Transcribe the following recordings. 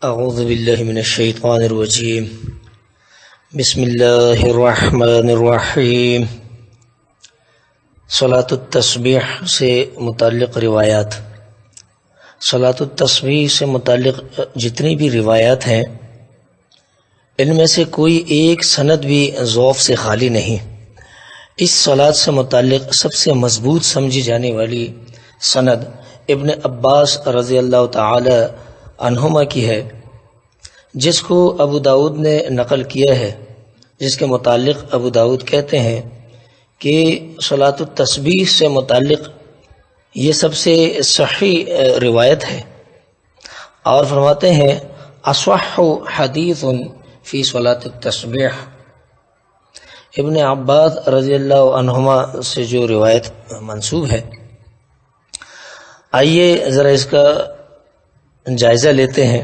اعوذ باللہ من الشیطان الرجیم بسم اللہ الرحمن الرحیم۔ صلاۃ التسبیح سے متعلق روایات۔ صلاۃ التسبیح سے متعلق جتنی بھی روایات ہیں ان میں سے کوئی ایک سند بھی ضعف سے خالی نہیں۔ اس صلاۃ سے متعلق سب سے مضبوط سمجھی جانے والی سند ابن عباس رضی اللہ تعالی عنہما کی ہے، جس کو ابو داؤد نے نقل کیا ہے، جس کے متعلق ابو داؤد کہتے ہیں کہ صلاۃ التسبیح سے متعلق یہ سب سے صحیح روایت ہے، اور فرماتے ہیں اصح حدیث فی صلاۃ التسبیح۔ ابن عباس رضی اللہ عنہما سے جو روایت منسوب ہے، آئیے ذرا اس کا جائزہ لیتے ہیں،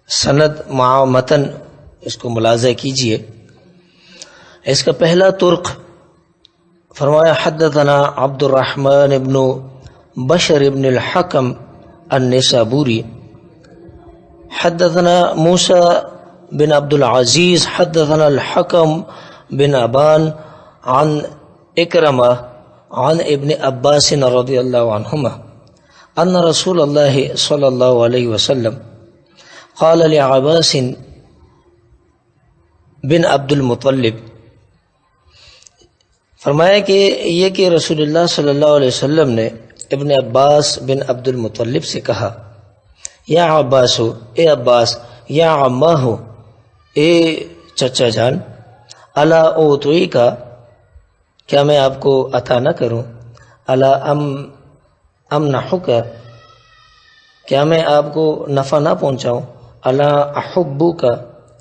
سند مع متن اس کو ملاحظہ کیجئے۔ اس کا پہلا طرق فرمایا حدثنا عبد الرحمن ابن بشر ابن الحکم النسابوری حدثنا موسیٰ بن عبد العزیز حدثنا الحکم بن ابان عن اکرمہ عن ابن عباس رضی اللہ عنہما ان رسول اللہ صلی اللہ علیہ وسلم قال لعباس بن عبد المطلب، فرمایا کہ یہ کہ رسول اللہ صلی اللہ علیہ وسلم نے ابن عباس بن عبد المطلب سے کہا، یا عباس ہو، اے عباس، یا عمہ ہو، اے چچا جان، الا اوتوئی کا، کیا میں آپ کو عطا نہ کروں، الا امنحو کا، کیا میں آپ کو نفع نہ پہنچاؤں، الا احبو کا،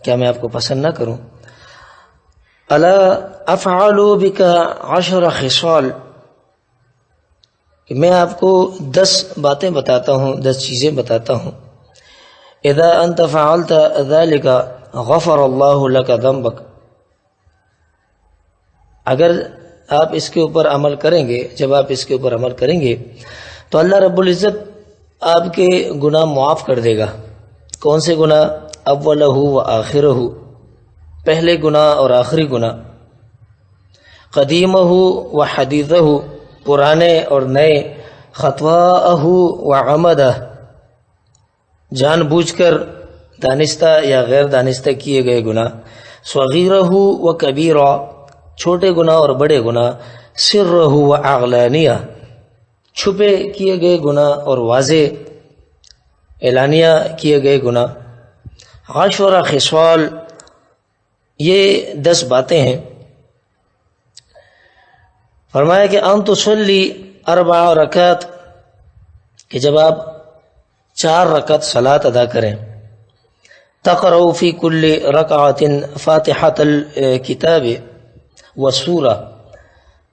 کیا میں آپ کو پسند نہ کروں، الا افعل بک 10 خصال، کہ میں آپ کو 10 باتیں بتاتا ہوں، 10 چیزیں بتاتا ہوں، اذا انت فعلت ذلك غفر اللہ لک ذنبک، اگر آپ اس کے اوپر عمل کریں گے، جب آپ اس کے اوپر عمل کریں گے تو اللہ رب العزت آپ کے گناہ معاف کر دے گا۔ کون سے گناہ؟ اولہ و آخرہ، پہلے گناہ اور آخری گناہ، قدیمہ و حدیثہ، پرانے اور نئے، خطواہ و عمدہ، جان بوجھ کر دانستہ یا غیر دانستہ کیے گئے گناہ، صغیرہ و کبیرہ، چھوٹے گناہ اور بڑے گناہ، سرہ و اعلانیہ، چھپے کیے گئے گناہ اور واضح اعلانیہ کیے گئے گناہ، 10 خصال، یہ 10 باتیں ہیں۔ فرمایا کہ ان تصلی 4 رکعت، کہ جب آپ 4 رکعت صلاۃ ادا کریں، تقرأ فی کل رکعت فاتحۃ الکتاب وسورہ،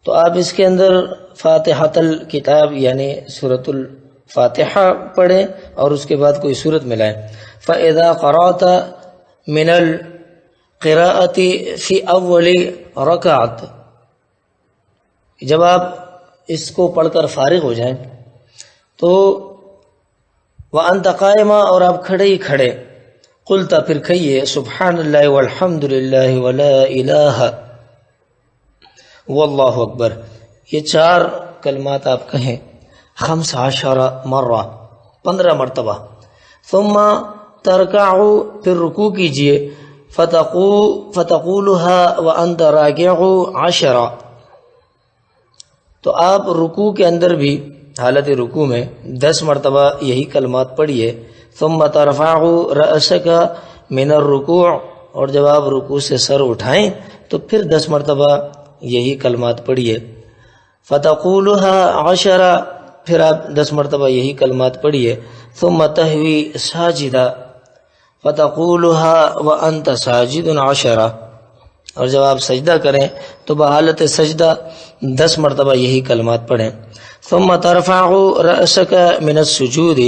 تو آپ اس کے اندر فاتحۃ الکتاب یعنی سورۃ الفاتحہ پڑھیں اور اس کے بعد کوئی سورت ملائیں۔ فَإِذَا قَرَأْتَ مِنَ الْقِرَاءَةِ فِي أَوَّلِ رَكَعَةٍ، جب آپ اس کو پڑھ کر فارغ ہو جائیں تو وَأَنْتَ قَائِمًا، اور آپ کھڑے ہی کھڑے، قُلْتَ، پھر کہیے، سبحان اللہ والحمد للہ ولا الہ واللہ اکبر، یہ 4 کلمات آپ کہیں 15 مرہ، 15 مرتبہ، ثم ترکعوا، پھر رکوع کیجئے، فتقولها وانت راکع 10، تو آپ رکوع کے اندر بھی حالت رکوع میں 10 مرتبہ یہی کلمات پڑھیے، ثم ترفع رأسک من الرکوع، اور جب آپ رکوع سے سر اٹھائیں تو پھر 10 مرتبہ یہی کلمات پڑھیے، فتقولها 10، پھر آپ 10 مرتبہ یہی کلمات پڑھیے، ثم تہوی ساجدہ فتقولها وانت ساجد 10، اور جب آپ سجدہ کریں تو بحالت سجدہ 10 مرتبہ یہی کلمات پڑھیں، ثم ترفع رأسک من السجود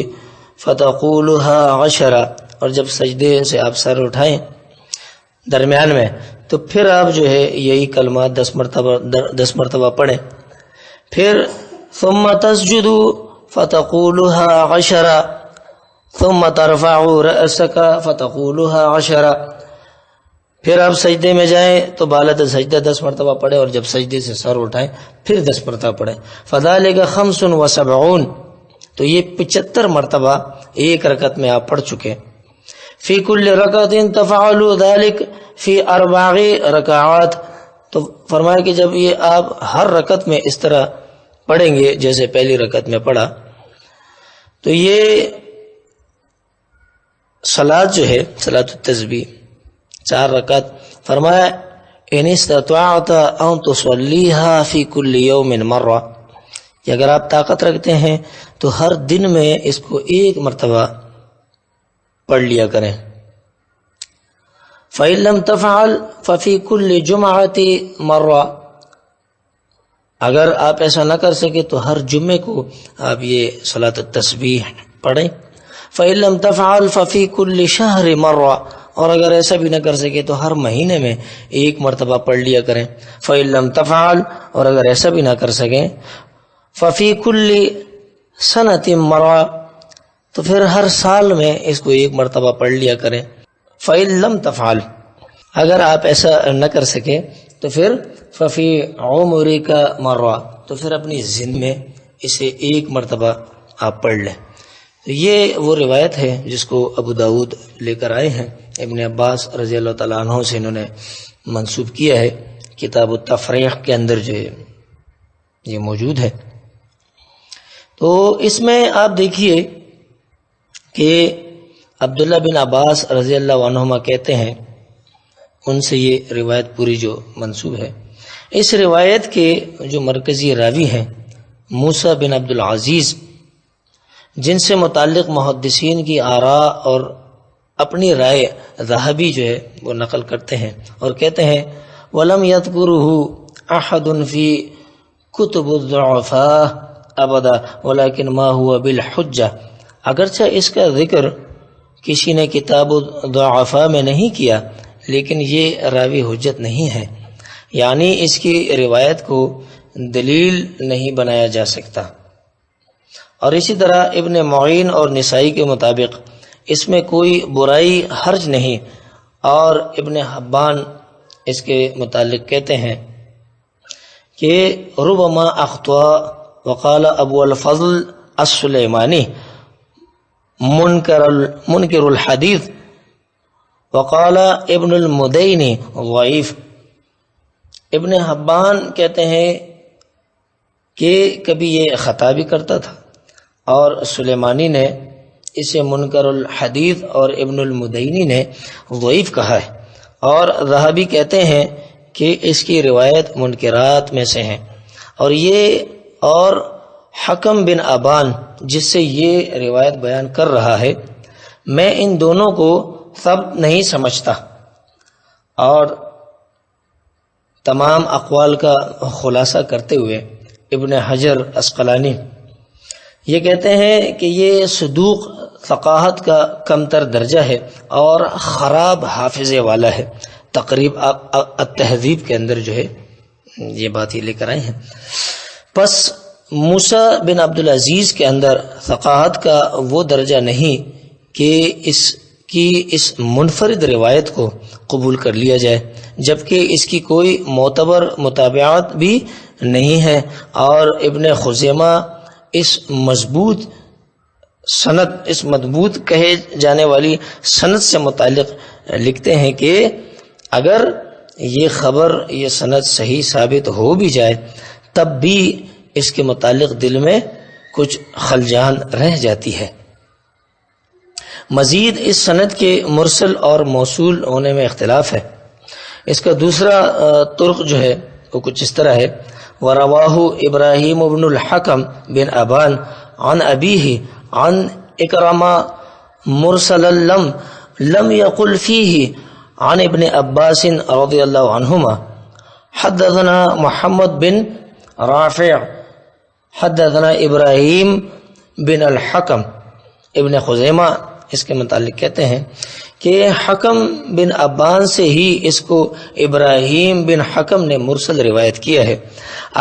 فتقولها 10، اور جب سجدے سے آپ سر اٹھائیں درمیان میں تو پھر آپ جو ہے یہی کلمات 10 مرتبہ پڑھیں، پھر ثم تسجد فتقولها 10، ثم ترفع رأسك فتقولها 10، پھر آپ سجدے میں جائیں تو بالت سجدہ 10 مرتبہ پڑھیں، اور جب سجدے سے سر اٹھائیں پھر 10 مرتبہ پڑھیں۔ فذلك 75، تو یہ 75 مرتبہ ایک رکعت میں آپ پڑھ چکے۔ فی کل رکعت تفعل ذلك فی 4 رکعات، تو فرمایا کہ جب یہ آپ ہر رکعت میں اس طرح پڑھیں گے جیسے پہلی رکعت میں پڑھا، تو یہ صلاۃ جو ہے صلاۃ التسبیح 4 رکعت، فرمایا ان استطعت ان تصلیها فی کل یوم مرہ، کہ اگر آپ طاقت رکھتے ہیں تو ہر دن میں اس کو ایک مرتبہ پڑھ لیا کریں۔ فإن لم تفعل ففي كل جمعة مرہ، اگر آپ ایسا نہ کر سکے تو ہر جمعے کو آپ یہ صلاۃ التسبیح پڑھیں۔ فإن لم تفعل ففي كل شهر مرہ، اور اگر ایسا بھی نہ کر سکے تو ہر مہینے میں ایک مرتبہ پڑھ لیا کریں۔ فإن لم تفعل، اور اگر ایسا بھی نہ کر سکیں، ففي كل سنة مرہ، تو پھر ہر سال میں اس کو ایک مرتبہ پڑھ لیا کریں۔ فإن لم تفعل، اگر آپ ایسا نہ کر سکے تو پھر ففي عمرك مرہ، تو پھر اپنی زندگی میں اسے ایک مرتبہ آپ پڑھ لیں۔ تو یہ وہ روایت ہے جس کو ابو داود لے کر آئے ہیں، ابن عباس رضی اللہ تعالیٰ عنہ سے انہوں نے منسوب کیا ہے، کتاب التفریح کے اندر جو یہ موجود ہے۔ تو اس میں آپ دیکھیے کہ عبداللہ بن عباس رضی اللہ عنہما کہتے ہیں، ان سے یہ روایت پوری جو منسوب ہے، اس روایت کے جو مرکزی راوی ہیں موسیٰ بن عبد العزیز، جن سے متعلق محدثین کی آراء اور اپنی رائے ذہبی جو ہے وہ نقل کرتے ہیں اور کہتے ہیں وَلَمْ يَذْكُرُهُ أَحَدٌ فِي كُتُبُ الضُّعَفَاءِ أَبَدًا وَلَكِنْ مَا هُوَ بِالْحُجَّةِ، اگرچہ اس کا ذکر کسی نے کتاب الضعفاء میں نہیں کیا لیکن یہ راوی حجت نہیں ہے، یعنی اس کی روایت کو دلیل نہیں بنایا جا سکتا۔ اور اسی طرح ابن معین اور نسائی کے مطابق اس میں کوئی برائی حرج نہیں، اور ابن حبان اس کے متعلق کہتے ہیں کہ ربما اخطا، وقال ابو الفضل السلیمانی منکر الحدیث، وقال ابن المدینی ضعیف۔ ابن حبان کہتے ہیں کہ کبھی یہ خطا بھی کرتا تھا، اور سلیمانی نے اسے منکر الحدیث اور ابن المدینی نے ضعیف کہا ہے، اور ذہبی کہتے ہیں کہ اس کی روایت منکرات میں سے ہیں۔ اور حکم بن ابان جس سے یہ روایت بیان کر رہا ہے، میں ان دونوں کو سب نہیں سمجھتا، اور تمام اقوال کا خلاصہ کرتے ہوئے ابن حجر عسقلانی یہ کہتے ہیں کہ یہ صدوق ثقاہت کا کمتر درجہ ہے اور خراب حافظے والا ہے۔ تقریب التہذیب کے اندر جو ہے یہ بات ہی لے کر آئے ہیں۔ پس موسیٰ بن عبد العزیز کے اندر ثقاہت کا وہ درجہ نہیں کہ اس منفرد روایت کو قبول کر لیا جائے، جبکہ اس کی کوئی معتبر متابعات بھی نہیں ہے۔ اور ابن خزیمہ اس مضبوط کہے جانے والی سند سے متعلق لکھتے ہیں کہ اگر یہ خبر یہ سند صحیح ثابت ہو بھی جائے تب بھی اس کے متعلق دل میں کچھ خلجان رہ جاتی ہے۔ مزید اس سند کے مرسل اور موصول ہونے میں اختلاف ہے۔ اس کا دوسرا طرق جو ہے وہ کچھ اس طرح ہے، وَرَوَاهُ إِبْرَاهِيمُ بْنُ الْحَكَمْ بن ابان عن أبيه عن إكرمة مرسلا لم يقل فيه عن ابن عباس رضي الله عنهما حدثنا محمد بن رافع حدثنا إبراهيم بن الحكم۔ ابن خزیمہ اس کے متعلق کہتے ہیں کہ حکم بن ابان سے ہی اس کو ابراہیم بن حکم نے مرسل روایت کیا ہے،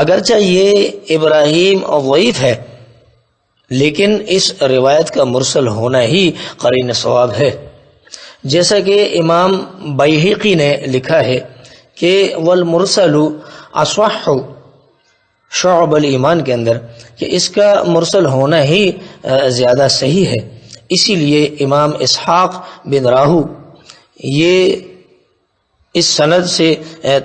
اگرچہ یہ ابراہیم ضعیف ہے لیکن اس روایت کا مرسل ہونا ہی قرین صواب ہے، جیسا کہ امام بیہقی نے لکھا ہے کہ والمرسل اصح شعب الایمان کے اندر کہ اس کا مرسل ہونا ہی زیادہ صحیح ہے. اسی لیے امام اسحاق بن راہو یہ اس سند سے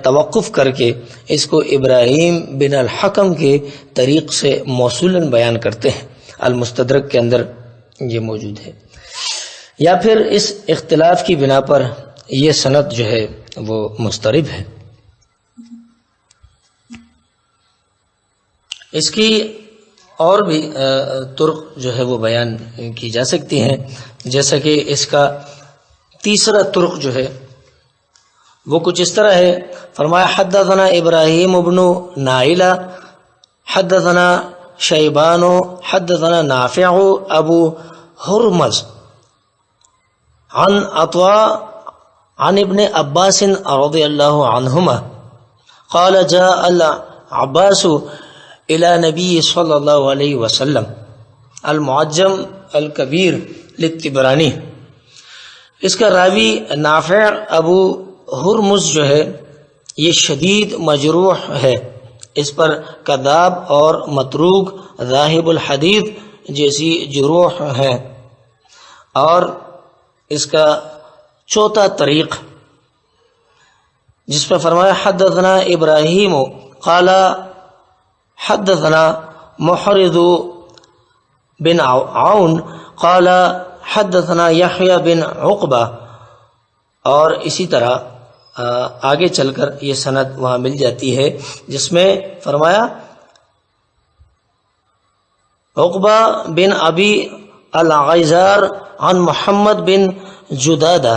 توقف کر کے اس کو ابراہیم بن الحکم کے طریق سے موصولاً بیان کرتے ہیں. المستدرک کے اندر یہ موجود ہے. یا پھر اس اختلاف کی بنا پر یہ سند جو ہے وہ مضطرب ہے. اس کی اور بھی طرق جو ہے وہ بیان کی جا سکتی ہیں، جیسا کہ اس کا تیسرا طرق جو ہے وہ کچھ اس طرح ہے. فرمایا حدثنا ابراہیم ابن نائلہ حدثنا شیبان حدثنا نافع ابو ہرمز عن عطاء عن ابن عباس رضی اللہ عنہما قال جاء العباس الى نبی صلی اللہ علیہ وسلم. المعجم الکبیر للطبرانی. اس کا راوی نافع ابو ہرمز جو ہے یہ شدید مجروح ہے، اس پر کذاب اور متروک ذاہب الحدیث جیسی جروح ہیں. اور اس کا چوتھا طریق جس پر فرمایا حدثنا ابراہیم قال حدثنا محرز بن عون قال حدثنا یحییٰ بن عقبہ، اور اسی طرح آگے چل کر یہ سند وہاں مل جاتی ہے جس میں فرمایا عقبہ بن ابی الغیزار عن محمد بن جدادہ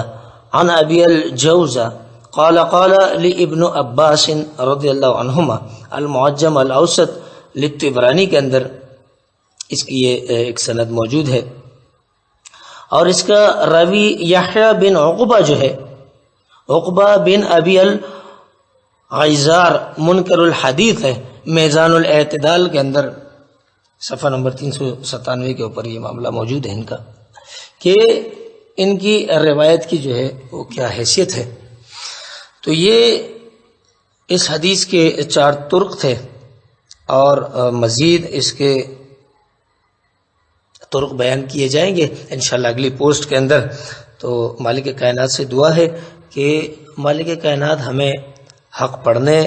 عن ابی الجوزہ قال قال لابن عباس رضی اللہ عنہما. المعجم الاوسط للطبرانی کے اندر اس کی یہ ایک سند موجود ہے. اور اس کا راوی یحییٰ بن عقبہ جو ہے عقبہ بن ابی الغیزار منکر الحدیث ہے. میزان الاعتدال کے اندر صفحہ نمبر 397 کے اوپر یہ معاملہ موجود ہے ان کا کہ ان کی روایت کی جو ہے وہ کیا حیثیت ہے. تو یہ اس حدیث کے 4 طرق تھے، اور مزید اس کے طرق بیان کیے جائیں گے انشاءاللہ اگلی پوسٹ کے اندر. تو مالک کائنات سے دعا ہے کہ مالک کائنات ہمیں حق پڑھنے،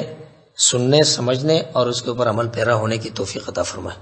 سننے، سمجھنے اور اس کے اوپر عمل پیرا ہونے کی توفیق عطا فرمائے.